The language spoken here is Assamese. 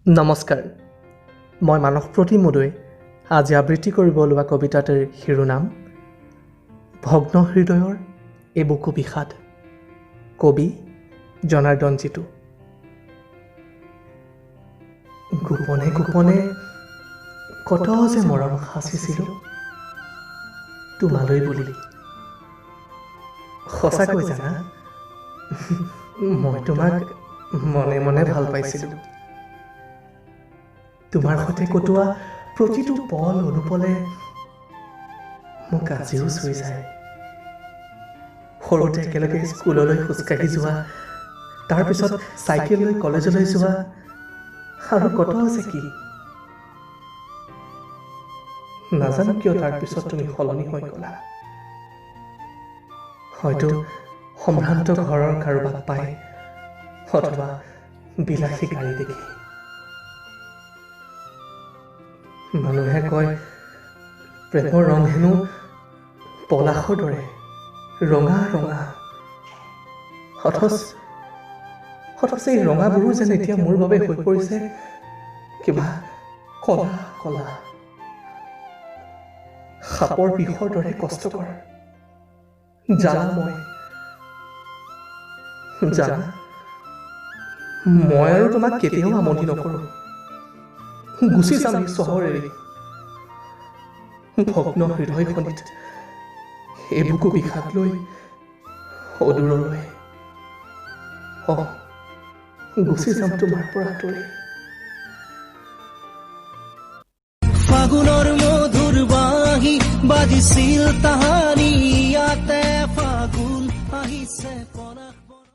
নমস্কাৰ, মই মানস প্ৰতিমোদই আজি আবৃত্তি কৰিব লোৱা কবিতাটিৰ শিৰোনাম ভগ্ন হৃদয়ৰ এই বুকু বিষাদ। কবি জনাৰ্দন জিতু। গোপনে গোপনে কত যে মৰম সাঁচিছিলোঁ তোমালৈ বুলি। সঁচাকৈ জানা, মই তোমাক মনে মনে ভাল পাইছিলোঁ। তোমাৰ সৈতে কটোৱা প্ৰতিটো পল অনুপলে মোক আজিও চুই যায়। সৰুতে একেলগে স্কুললৈ খোজকাঢ়ি যোৱা, তাৰপিছত চাইকেল লৈ কলেজলৈ যোৱা, আৰু কত আছে কি নাজানো কিয় তাৰপিছত তুমি সলনি হৈ গলা। হয়তো সম্ভ্ৰান্ত ঘৰৰ কাৰোবাক পাই, অথবা বিলাসী গাড়ী দেখি। মানুহে কয় প্ৰেমৰ ৰং হেনো পলাশৰ দৰে ৰঙা ৰঙা, অথচ এই ৰঙাবোৰো যেন এতিয়া মোৰ বাবে হৈ পৰিছে কিবা কলা কলা, সাপৰ বিষৰ দৰে কষ্টকৰ। জানা, মই আৰু তোমাক কেতিয়াও আমনি নকৰোঁ। গুচি যাম এই চহৰ এৰি, ভগ্ন হৃদয়খনিত এই বুকু বিষাদ লৈ অদূৰলৈ। গুচি যাম তোমাৰ পৰা আঁতৰি। ফাগুনৰ মধুৰ বাঁহী বাজিছিল তাহানি, ইয়াতে ফাগুন আহিছে।